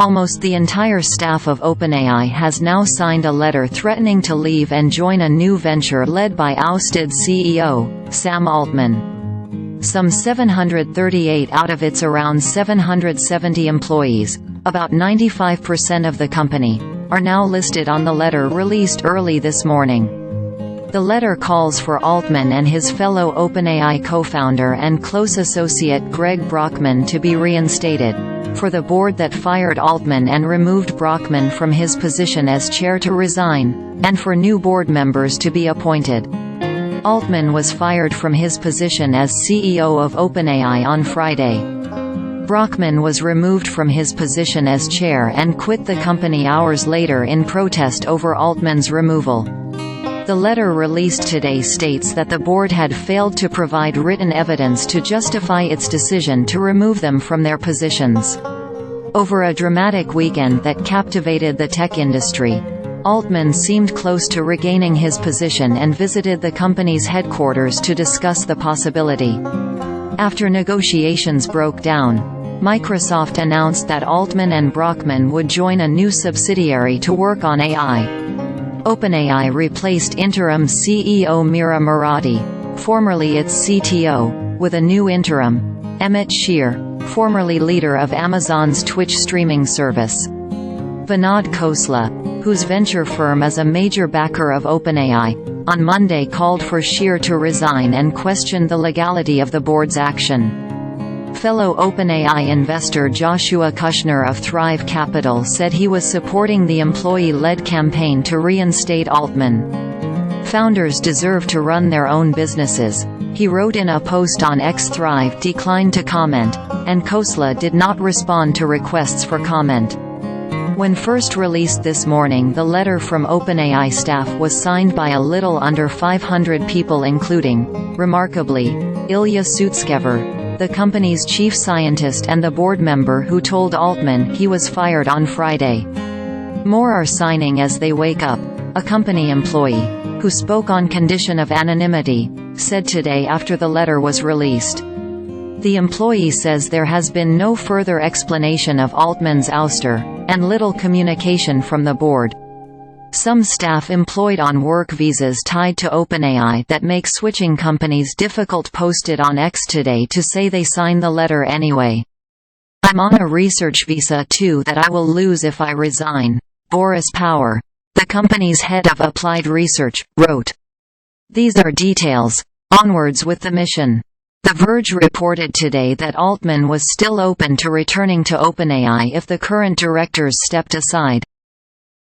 Almost the entire staff of OpenAI has now signed a letter threatening to leave and join a new venture led by ousted CEO, Sam Altman. Some 738 out of its around 770 employees, about 95% of the company, are now listed on the letter released early this morning. The letter calls for Altman and his fellow OpenAI co-founder and close associate Greg Brockman to be reinstated, for the board that fired Altman and removed Brockman from his position as chair to resign, and for new board members to be appointed. Altman was fired from his position as CEO of OpenAI on Friday. Brockman was removed from his position as chair and quit the company hours later in protest over Altman's removal. The letter released today states that the board had failed to provide written evidence to justify its decision to remove them from their positions. Over a dramatic weekend that captivated the tech industry, Altman seemed close to regaining his position and visited the company's headquarters to discuss the possibility. After negotiations broke down, Microsoft announced that Altman and Brockman would join a new subsidiary to work on AI. OpenAI replaced interim CEO Mira Murati, formerly its CTO, with a new interim, Emmett Shear, formerly leader of Amazon's Twitch streaming service. Vinod Khosla, whose venture firm is a major backer of OpenAI, on Monday called for Shear to resign and questioned the legality of the board's action. Fellow OpenAI investor Joshua Kushner of Thrive Capital said he was supporting the employee-led campaign to reinstate Altman. "Founders deserve to run their own businesses," he wrote in a post on X. Thrive declined to comment, and Khosla did not respond to requests for comment. When first released this morning, the letter from OpenAI staff was signed by a little under 500 people including, remarkably, Ilya Sutskever, the company's chief scientist and the board member who told Altman he was fired on Friday. More are signing as they wake up, a company employee, who spoke on condition of anonymity, said today after the letter was released. The employee says there has been no further explanation of Altman's ouster, and little communication from the board. Some staff employed on work visas tied to OpenAI that make switching companies difficult posted on X today to say they signed the letter anyway. "I'm on a research visa too that I will lose if I resign," Boris Power, the company's head of applied research, wrote. "These are details. Onwards with the mission." The Verge reported today that Altman was still open to returning to OpenAI if the current directors stepped aside.